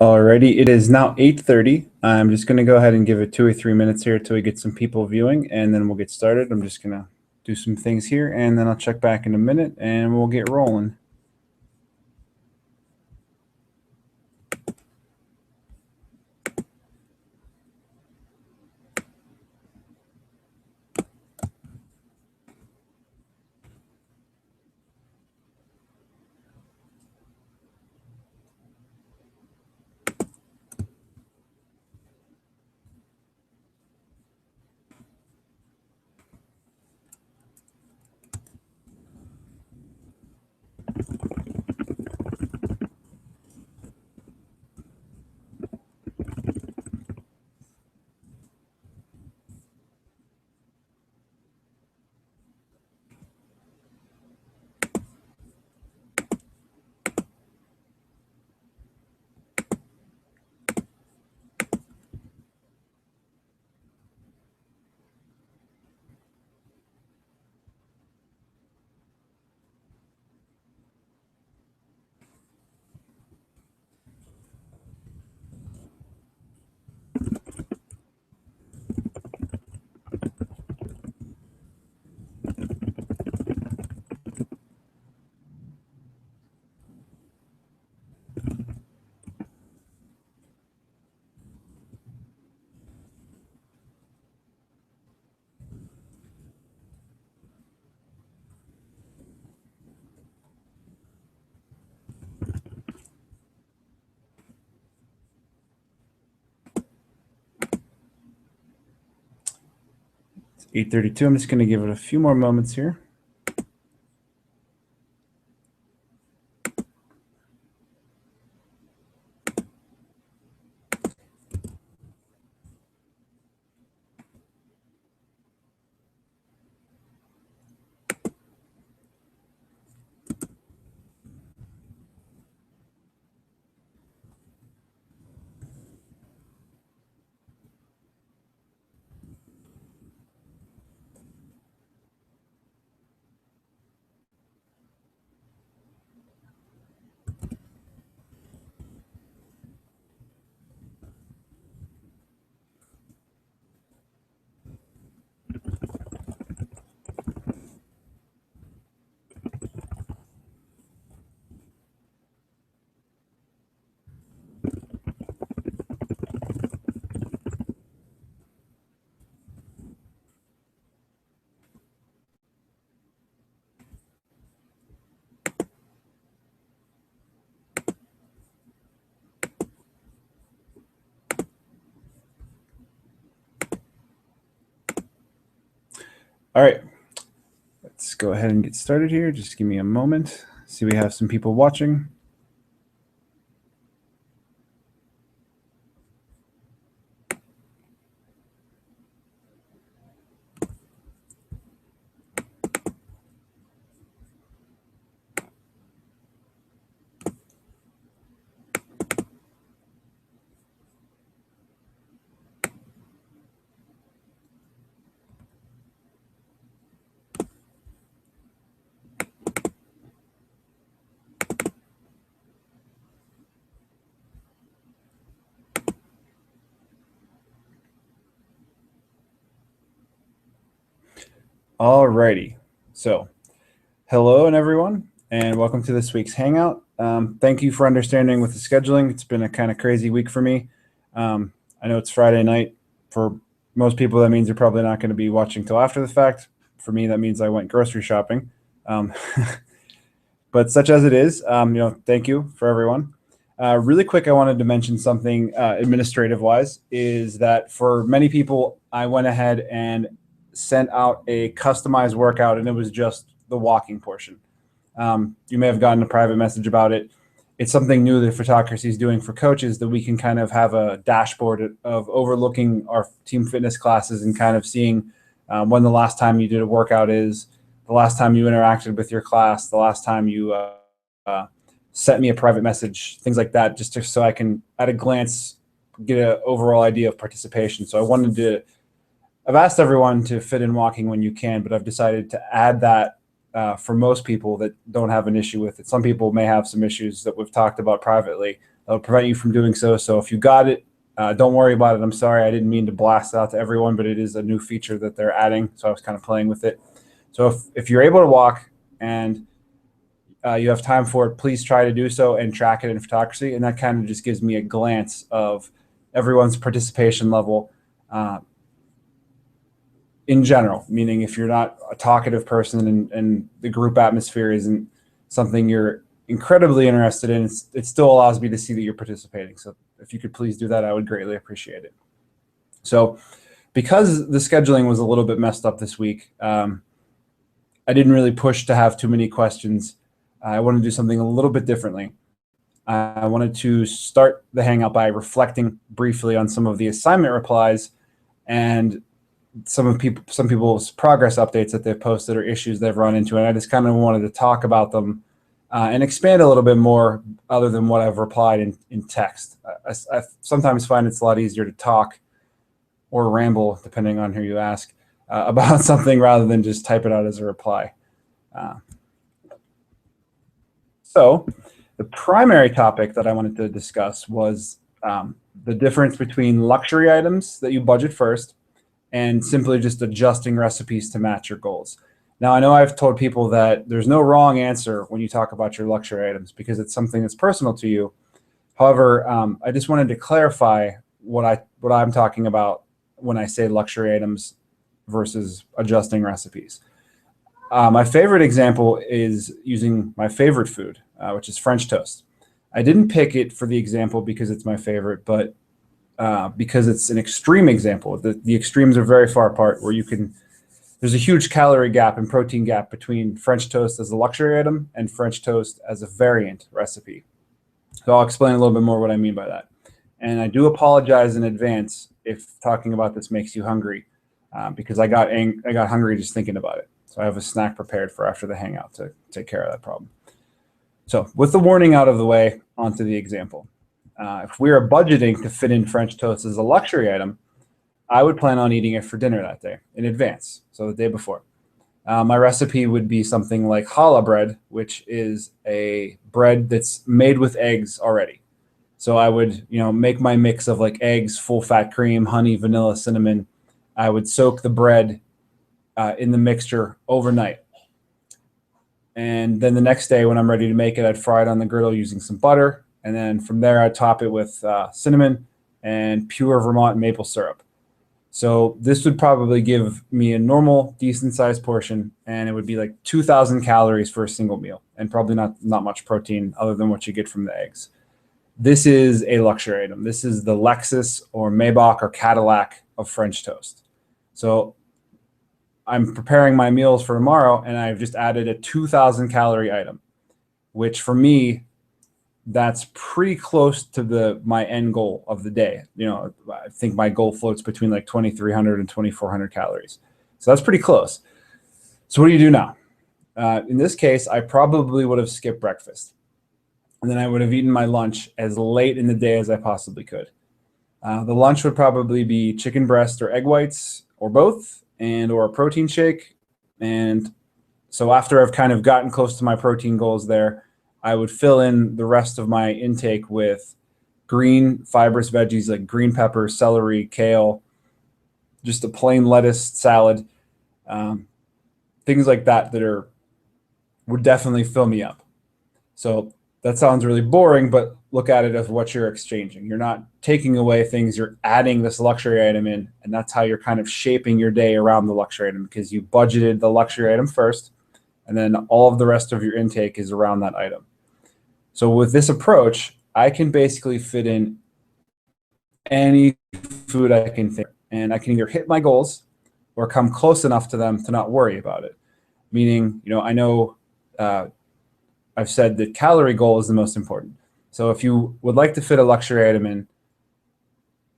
Alrighty, it is now 8:30. I'm just going to go ahead and give it 2 or 3 minutes here till we get some people viewing, and then we'll get started. I'm just going to do some things here, and then I'll check back in a minute, and we'll get rolling. It's 8:32. I'm just going to give it a few more moments here. All right, let's go ahead and get started here. Just give me a moment. See, we have some people watching. Alrighty, so hello and everyone, and welcome to this week's Hangout. Thank you for understanding with the scheduling. It's been a kind of crazy week for me. I know it's Friday night. For most people, that means you're probably not going to be watching till after the fact. For me, that means I went grocery shopping. But such as it is, thank you for everyone. Really quick, I wanted to mention something administrative-wise, is that for many people, I went ahead and sent out a customized workout, and it was just the walking portion. You may have gotten a private message about it. It's something new that Fitocracy is doing for coaches, that we can kind of have a dashboard of overlooking our team fitness classes and kind of seeing when the last time you did a workout is, the last time you interacted with your class, the last time you sent me a private message, things like that, so I can, at a glance, get an overall idea of participation. So I've asked everyone to fit in walking when you can, but I've decided to add that for most people that don't have an issue with it. Some people may have some issues that we've talked about privately, that'll prevent you from doing so. So if you got it, don't worry about it. I'm sorry, I didn't mean to blast it out to everyone, but it is a new feature that they're adding. So I was kind of playing with it. So if you're able to walk and you have time for it, please try to do so and track it in Fitocracy. And that kind of just gives me a glance of everyone's participation level in general, meaning if you're not a talkative person and the group atmosphere isn't something you're incredibly interested in, it still allows me to see that you're participating. So if you could please do that, I would greatly appreciate it. So because the scheduling was a little bit messed up this week, I didn't really push to have too many questions. I wanted to do something a little bit differently. I wanted to start the Hangout by reflecting briefly on some of the assignment replies and some people's progress updates that they've posted or issues they've run into. And I just kind of wanted to talk about them and expand a little bit more other than what I've replied in text. I sometimes find it's a lot easier to talk or ramble, depending on who you ask, about something rather than just type it out as a reply. So the primary topic that I wanted to discuss was the difference between luxury items that you budget first and simply just adjusting recipes to match your goals. Now, I know I've told people that there's no wrong answer when you talk about your luxury items because it's something that's personal to you. However, I just wanted to clarify what I'm talking about when I say luxury items versus adjusting recipes. My favorite example is using my favorite food, which is French toast. I didn't pick it for the example because it's my favorite, but because it's an extreme example. The extremes are very far apart where there's a huge calorie gap and protein gap between French toast as a luxury item and French toast as a variant recipe. So I'll explain a little bit more what I mean by that. And I do apologize in advance if talking about this makes you hungry, because I got hungry just thinking about it. So I have a snack prepared for after the Hangout to take care of that problem. So with the warning out of the way, onto the example. If we are budgeting to fit in French toast as a luxury item, I would plan on eating it for dinner that day in advance, so the day before. My recipe would be something like challah bread, which is a bread that's made with eggs already. So I would, make my mix of like eggs, full fat cream, honey, vanilla, cinnamon. I would soak the bread in the mixture overnight. And then the next day when I'm ready to make it, I'd fry it on the griddle using some butter. And then from there, I'd top it with cinnamon and pure Vermont maple syrup. So this would probably give me a normal, decent-sized portion, and it would be like 2,000 calories for a single meal, and probably not much protein other than what you get from the eggs. This is a luxury item. This is the Lexus or Maybach or Cadillac of French toast. So I'm preparing my meals for tomorrow, and I've just added a 2,000 calorie item, which for me, that's pretty close to my end goal of the day. I think my goal floats between like 2,300 and 2,400 calories. So that's pretty close. So what do you do now? In this case, I probably would have skipped breakfast. And then I would have eaten my lunch as late in the day as I possibly could. The lunch would probably be chicken breast or egg whites or both, or a protein shake. And so after I've kind of gotten close to my protein goals there, I would fill in the rest of my intake with green fibrous veggies like green pepper, celery, kale, just a plain lettuce salad, things like that would definitely fill me up. So that sounds really boring, but look at it as what you're exchanging. You're not taking away things, you're adding this luxury item in, and that's how you're kind of shaping your day around the luxury item because you budgeted the luxury item first, and then all of the rest of your intake is around that item. So with this approach, I can basically fit in any food I can think, and I can either hit my goals or come close enough to them to not worry about it. Meaning, I know I've said that calorie goal is the most important. So if you would like to fit a luxury item in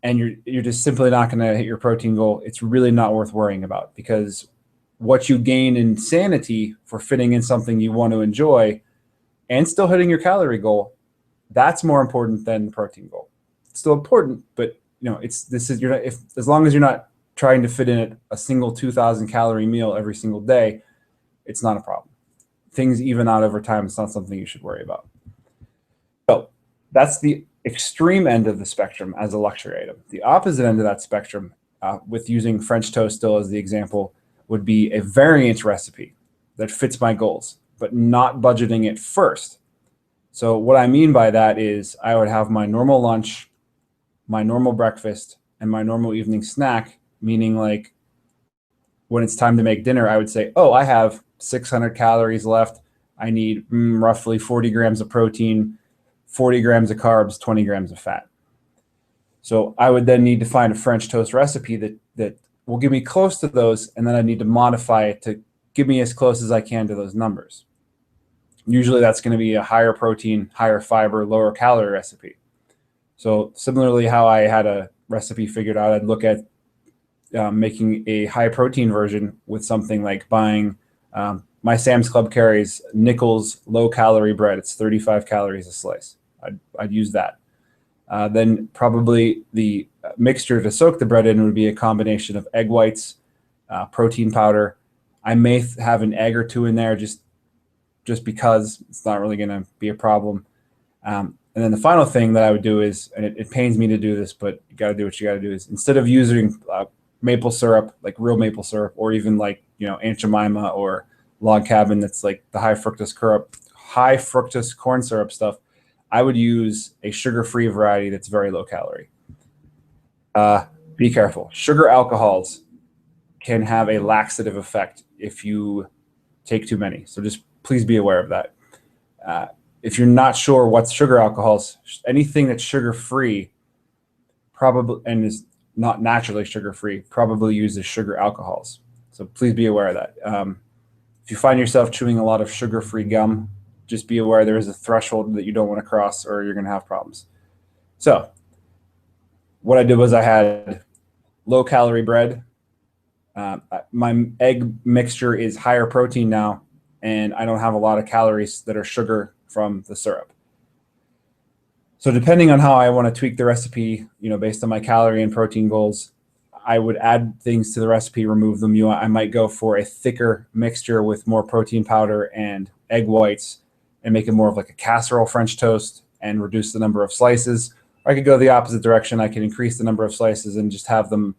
and you're just simply not going to hit your protein goal, it's really not worth worrying about because what you gain in sanity for fitting in something you want to enjoy and still hitting your calorie goal, that's more important than the protein goal. It's still important, but as long as you're not trying to fit in a single 2,000 calorie meal every single day, it's not a problem. Things even out over time. It's not something you should worry about. So that's the extreme end of the spectrum as a luxury item. The opposite end of that spectrum, with using French toast still as the example, would be a variant recipe that fits my goals, but not budgeting it first. So what I mean by that is I would have my normal lunch, my normal breakfast, and my normal evening snack, meaning like when it's time to make dinner, I would say, oh, I have 600 calories left. I need roughly 40 grams of protein, 40 grams of carbs, 20 grams of fat. So I would then need to find a French toast recipe that will give me close to those, and then I need to modify it to give me as close as I can to those numbers. Usually that's going to be a higher protein, higher fiber, lower calorie recipe. So similarly, how I had a recipe figured out, I'd look at making a high protein version with something like buying my Sam's Club carries Nichols low calorie bread. It's 35 calories a slice. I'd use that. Then probably the mixture to soak the bread in would be a combination of egg whites, protein powder. I may have an egg or two in there just because it's not really going to be a problem. And then the final thing that I would do is, and it pains me to do this, but you got to do what you got to do, is instead of using maple syrup, like real maple syrup, or even like, Aunt Jemima or Log Cabin, that's like the high fructose corn syrup stuff, I would use a sugar-free variety that's very low calorie. Be careful. Sugar alcohols can have a laxative effect if you take too many. So just please be aware of that. If you're not sure what's sugar alcohols, anything that's sugar-free probably, and is not naturally sugar-free, probably uses sugar alcohols. So please be aware of that. If you find yourself chewing a lot of sugar-free gum, just be aware there is a threshold that you don't want to cross or you're going to have problems. So what I did was I had low-calorie bread. My egg mixture is higher protein now, and I don't have a lot of calories that are sugar from the syrup. So depending on how I want to tweak the recipe, based on my calorie and protein goals, I would add things to the recipe, remove them. I might go for a thicker mixture with more protein powder and egg whites and make it more of like a casserole French toast and reduce the number of slices. Or I could go the opposite direction. I could increase the number of slices and just have them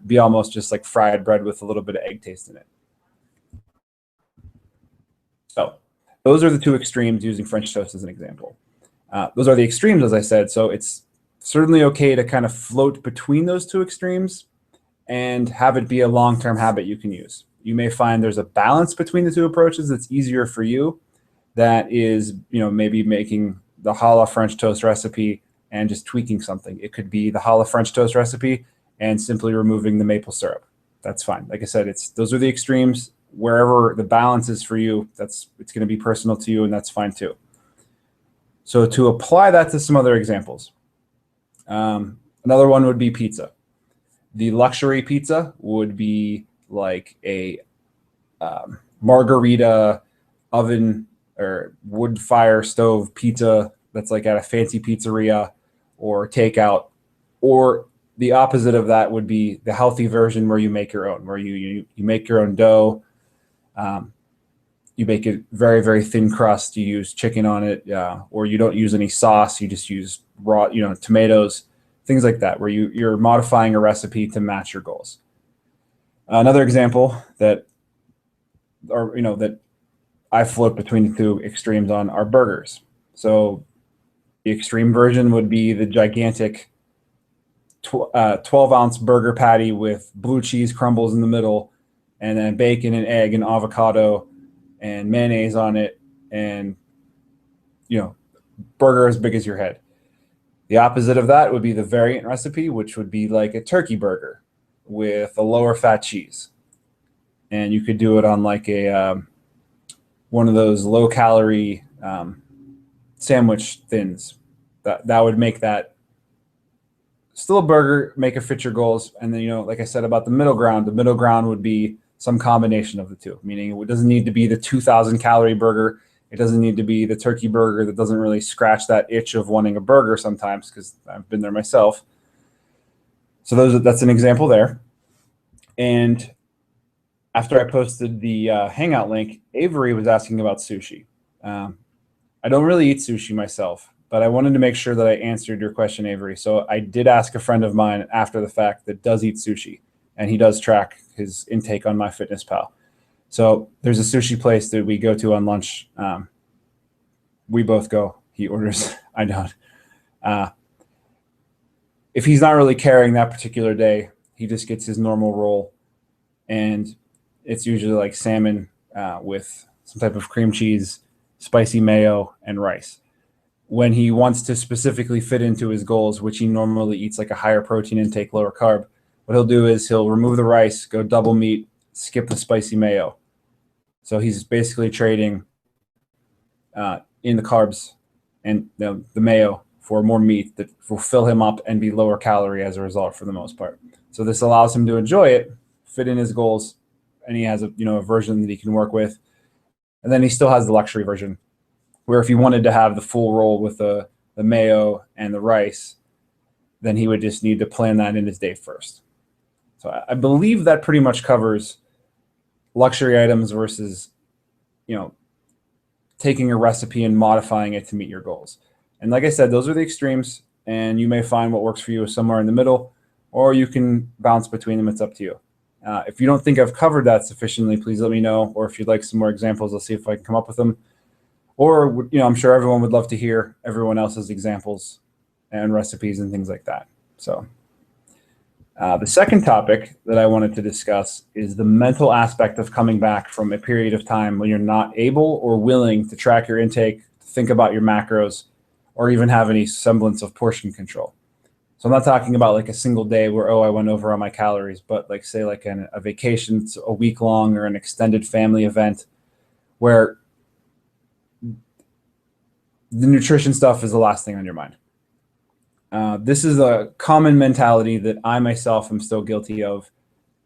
be almost just like fried bread with a little bit of egg taste in it. So those are the two extremes, using French toast as an example. Those are the extremes, as I said. So it's certainly okay to kind of float between those two extremes and have it be a long-term habit you can use. You may find there's a balance between the two approaches that's easier for you. That is, maybe making the challah French toast recipe and just tweaking something. It could be the challah French toast recipe and simply removing the maple syrup. That's fine. Like I said, those are the extremes. Wherever the balance is for you, it's going to be personal to you, and that's fine too. So to apply that to some other examples, another one would be pizza. The luxury pizza would be like a margarita oven or wood fire stove pizza that's like at a fancy pizzeria or takeout. Or the opposite of that would be the healthy version where you make your own, where you make your own dough. You make it very, very thin crust. You use chicken on it, or you don't use any sauce. You just use raw, tomatoes, things like that, where you're modifying a recipe to match your goals. Another example that I float between the two extremes on are burgers. So the extreme version would be the gigantic 12-ounce burger patty with blue cheese crumbles in the middle, and then bacon and egg and avocado and mayonnaise on it, and burger as big as your head. The opposite of that would be the variant recipe, which would be like a turkey burger with a lower fat cheese. And you could do it on like a one of those low calorie sandwich thins. That would make that still a burger, make it fit your goals. And then, like I said about the middle ground would be some combination of the two, meaning it doesn't need to be the 2,000 calorie burger. It doesn't need to be the turkey burger that doesn't really scratch that itch of wanting a burger sometimes, because I've been there myself. So that's an example there. And after I posted the Hangout link, Avery was asking about sushi. I don't really eat sushi myself. but I wanted to make sure that I answered your question, Avery. So I did ask a friend of mine after the fact that does eat sushi, and he does track his intake on MyFitnessPal. So there's a sushi place that we go to on lunch. We both go. He orders. I don't. If he's not really carrying that particular day, he just gets his normal roll, and it's usually like salmon with some type of cream cheese, spicy mayo, and rice. When he wants to specifically fit into his goals, which he normally eats like a higher protein intake, lower carb, what he'll do is he'll remove the rice, go double meat, skip the spicy mayo. So he's basically trading in the carbs and the mayo for more meat that will fill him up and be lower calorie as a result for the most part. So this allows him to enjoy it, fit in his goals, and he has a version that he can work with. And then he still has the luxury version, where if he wanted to have the full roll with the mayo and the rice, then he would just need to plan that in his day first. So I believe that pretty much covers luxury items versus, taking a recipe and modifying it to meet your goals. And like I said, those are the extremes, and you may find what works for you is somewhere in the middle, or you can bounce between them. It's up to you. If you don't think I've covered that sufficiently, please let me know. Or if you'd like some more examples, I'll see if I can come up with them. Or, I'm sure everyone would love to hear everyone else's examples and recipes and things like that. So the second topic that I wanted to discuss is the mental aspect of coming back from a period of time when you're not able or willing to track your intake, think about your macros, or even have any semblance of portion control. So I'm not talking about like a single day where, I went over on my calories, but like say like a vacation, a week long, or an extended family event where the nutrition stuff is the last thing on your mind. This is a common mentality that I myself am still guilty of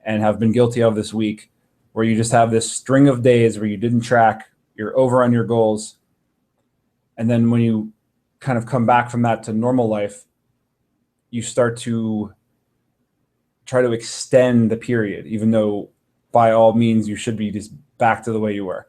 and have been guilty of this week, where you just have this string of days where you didn't track, you're over on your goals. And then when you kind of come back from that to normal life, you start to try to extend the period, even though by all means you should be just back to the way you were.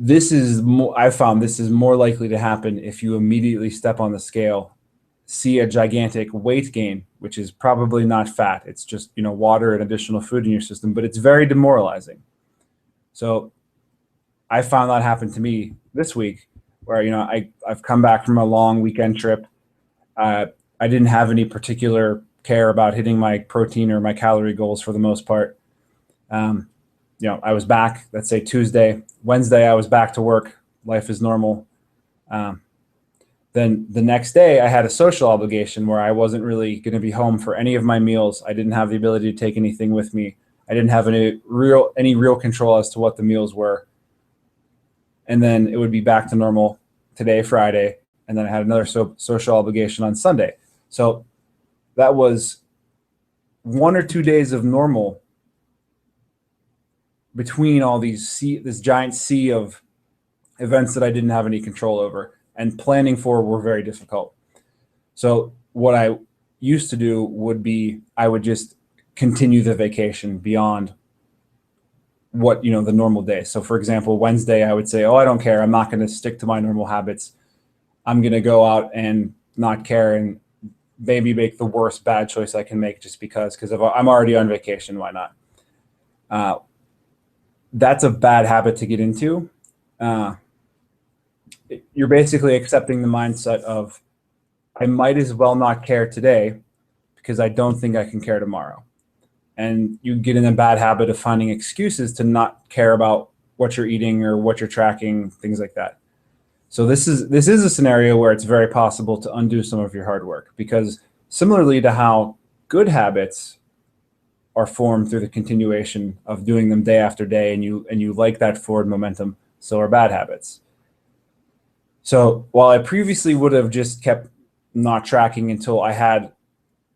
I found this is more likely to happen if you immediately step on the scale, see a gigantic weight gain, which is probably not fat. It's just, water and additional food in your system, but it's very demoralizing. So I found that happen to me this week where, I've come back from a long weekend trip. I didn't have any particular care about hitting my protein or my calorie goals for the most part. I was back, let's say Tuesday. Wednesday, I was back to work. Life is normal. Then the next day, I had a social obligation where I wasn't really going to be home for any of my meals. I didn't have the ability to take anything with me. I didn't have any real control as to what the meals were. And then it would be back to normal today, Friday, and then I had another social obligation on Sunday. So that was 1 or 2 days of normal between all this giant sea of events that I didn't have any control over and planning for were very difficult. So what I used to do would be I would just continue the vacation beyond what, the normal day. So for example, Wednesday, I would say, I don't care. I'm not going to stick to my normal habits. I'm going to go out and not care and maybe make the worst bad choice I can make just because I'm already on vacation. Why not? That's a bad habit to get into. You're basically accepting the mindset of, I might as well not care today because I don't think I can care tomorrow. And you get in a bad habit of finding excuses to not care about what you're eating or what you're tracking, things like that. So this is a scenario where it's very possible to undo some of your hard work, because similarly to how good habits are formed through the continuation of doing them day after day, and you like that forward momentum, so are bad habits. So while I previously would have just kept not tracking until I had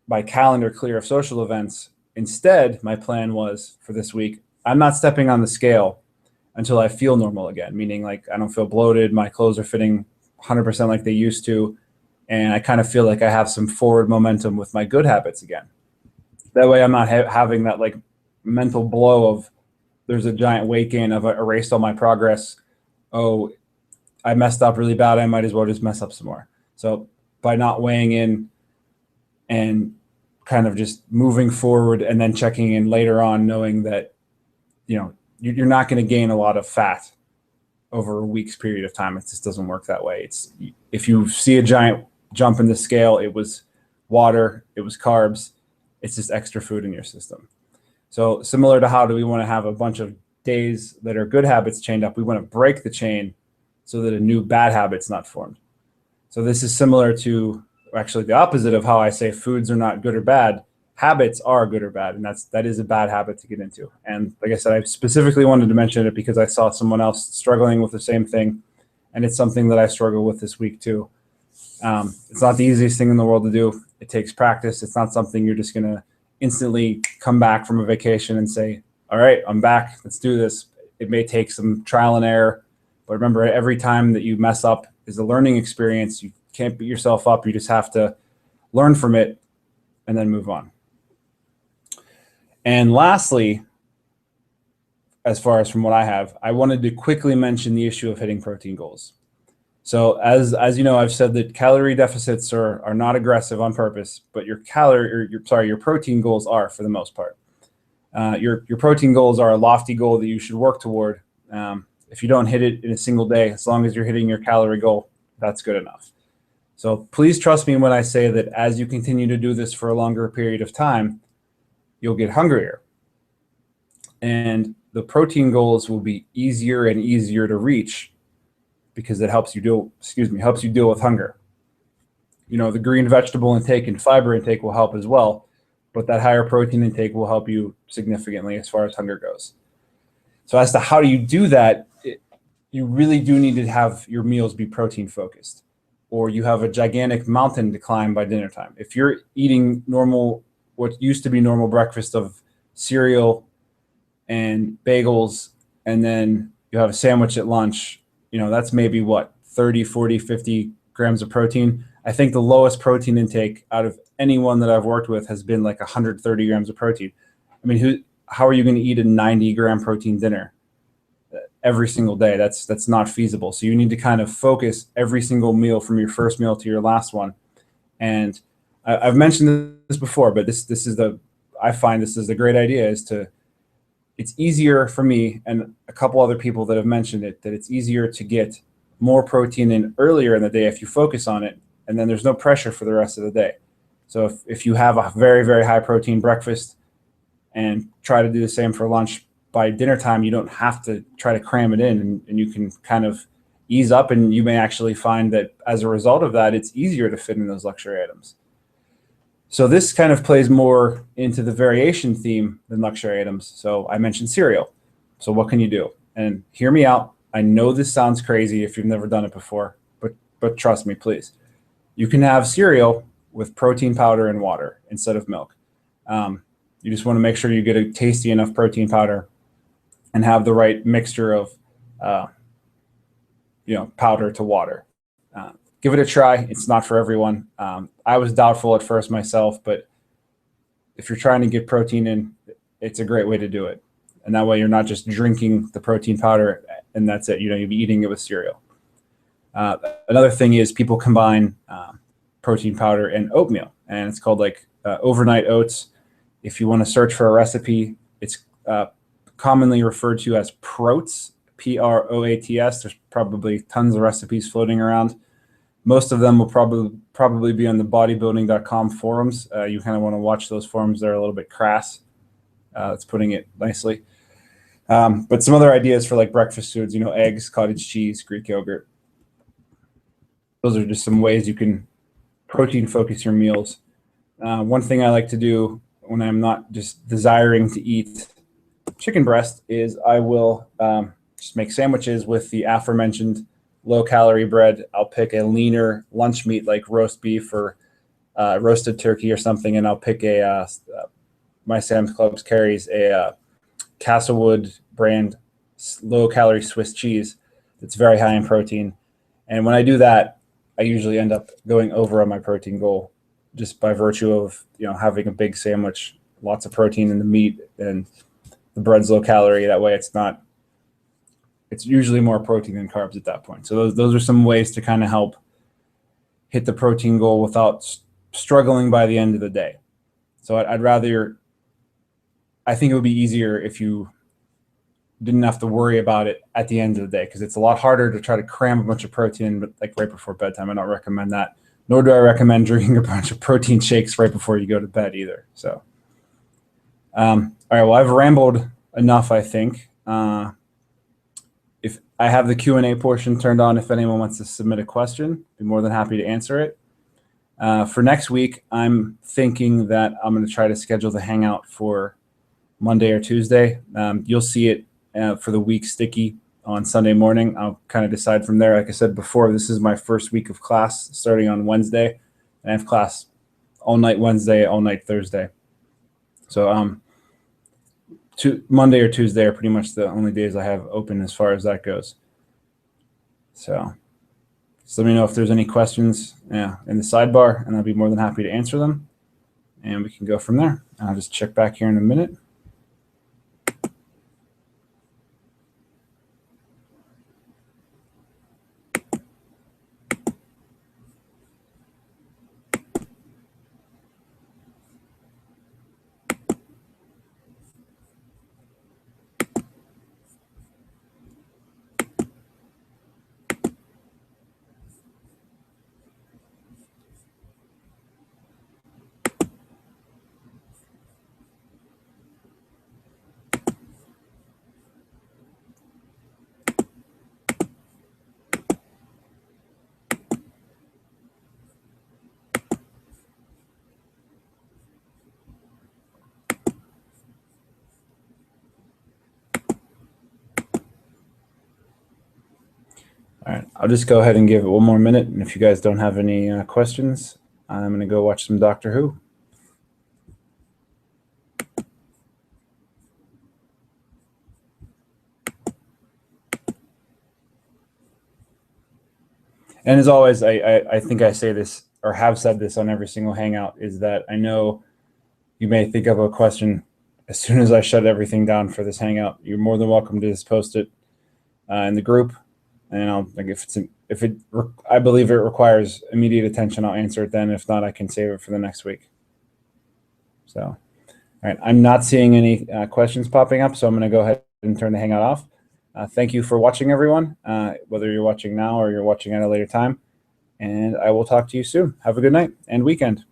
my calendar clear of social events, instead, my plan was for this week, I'm not stepping on the scale until I feel normal again, meaning like I don't feel bloated, my clothes are fitting 100% like they used to, and I kind of feel like I have some forward momentum with my good habits again. That way I'm not having that like mental blow of there's a giant weight gain, I've erased all my progress. Oh, I messed up really bad. I might as well just mess up some more. So by not weighing in and kind of just moving forward and then checking in later on, knowing that, you're not going to gain a lot of fat over a week's period of time. It just doesn't work that way. It's, if you see a giant jump in the scale, it was water, it was carbs, it's just extra food in your system. So similar to how do we want to have a bunch of days that are good habits chained up, we want to break the chain so that a new bad habit's not formed. So this is similar to actually the opposite of how I say foods are not good or bad. Habits are good or bad, and that is a bad habit to get into. And like I said, I specifically wanted to mention it because I saw someone else struggling with the same thing, and it's something that I struggle with this week too. It's not the easiest thing in the world to do. It takes practice. It's not something you're just going to instantly come back from a vacation and say, all right, I'm back. Let's do this. It may take some trial and error, but remember, every time that you mess up is a learning experience. You can't beat yourself up. You just have to learn from it and then move on. And lastly, as far as from what I have, I wanted to quickly mention the issue of hitting protein goals. So as you know, I've said that calorie deficits are not aggressive on purpose, but your protein goals are for the most part. Your protein goals are a lofty goal that you should work toward. If you don't hit it in a single day, as long as you're hitting your calorie goal, that's good enough. So please trust me when I say that as you continue to do this for a longer period of time, you'll get hungrier. And the protein goals will be easier and easier to reach because it helps you deal with hunger. The green vegetable intake and fiber intake will help as well, but that higher protein intake will help you significantly as far as hunger goes. So as to how do you do that, you really do need to have your meals be protein focused, or you have a gigantic mountain to climb by dinner time. If you're eating what used to be normal breakfast of cereal and bagels, and then you have a sandwich at lunch, that's maybe 30, 40, 50 grams of protein. I think the lowest protein intake out of anyone that I've worked with has been like 130 grams of protein. I mean, how are you going to eat a 90-gram protein dinner every single day? That's not feasible. So you need to kind of focus every single meal from your first meal to your last one. And I've mentioned this before, but I find this is the great idea, it's easier for me and a couple other people that have mentioned it, that it's easier to get more protein in earlier in the day if you focus on it, and then there's no pressure for the rest of the day. So if you have a very, very high protein breakfast and try to do the same for lunch, by dinner time, you don't have to try to cram it in, and you can kind of ease up, and you may actually find that as a result of that, it's easier to fit in those luxury items. So this kind of plays more into the variation theme than luxury items. So I mentioned cereal. So what can you do? And hear me out. I know this sounds crazy if you've never done it before, but trust me, please. You can have cereal with protein powder and water instead of milk. You just want to make sure you get a tasty enough protein powder and have the right mixture of powder to water. Give it a try. It's not for everyone. I was doubtful at first myself, but if you're trying to get protein in, it's a great way to do it. And that way you're not just drinking the protein powder and that's it. You'll be eating it with cereal. Another thing is people combine protein powder and oatmeal, and it's called overnight oats. If you want to search for a recipe, it's commonly referred to as Proats, Proats. There's probably tons of recipes floating around. Most of them will probably be on the bodybuilding.com forums. You kind of want to watch those forums. They're a little bit crass. That's putting it nicely. But some other ideas for breakfast foods, eggs, cottage cheese, Greek yogurt. Those are just some ways you can protein focus your meals. One thing I like to do when I'm not just desiring to eat chicken breast is I will just make sandwiches with the aforementioned low-calorie bread. I'll pick a leaner lunch meat like roast beef or roasted turkey or something, and I'll pick my Sam's Club carries a Castlewood brand low-calorie Swiss cheese that's very high in protein. And when I do that, I usually end up going over on my protein goal just by virtue of having a big sandwich, lots of protein in the meat, and the bread's low calorie. That way it's not it's usually more protein than carbs at that point. So those are some ways to kind of help hit the protein goal without struggling by the end of the day. So I'd rather, I think it would be easier if you didn't have to worry about it at the end of the day, because it's a lot harder to try to cram a bunch of protein, but like right before bedtime. I don't recommend that. Nor do I recommend drinking a bunch of protein shakes right before you go to bed either. So, all right, well, I've rambled enough, I think. If I have the Q&A portion turned on, if anyone wants to submit a question, I'd be more than happy to answer it. For next week, I'm thinking that I'm going to try to schedule the hangout for Monday or Tuesday. You'll see it for the week sticky on Sunday morning. I'll kind of decide from there. Like I said before, this is my first week of class starting on Wednesday, and I have class all night Wednesday, all night Thursday. So Monday or Tuesday are pretty much the only days I have open as far as that goes. So let me know if there's any questions in the sidebar, and I'll be more than happy to answer them, and we can go from there. I'll just check back here in a minute. All right, I'll just go ahead and give it one more minute, and if you guys don't have any questions, I'm going to go watch some Doctor Who. And as always, I think I say this, or have said this on every single Hangout, is that I know you may think of a question as soon as I shut everything down for this Hangout. You're more than welcome to just post it in the group, and I'll, like, I believe it requires immediate attention, I'll answer it then. If not, I can save it for the next week. So, all right, I'm not seeing any questions popping up, so I'm going to go ahead and turn the Hangout off. Thank you for watching, everyone, whether you're watching now or you're watching at a later time, and I will talk to you soon. Have a good night and weekend.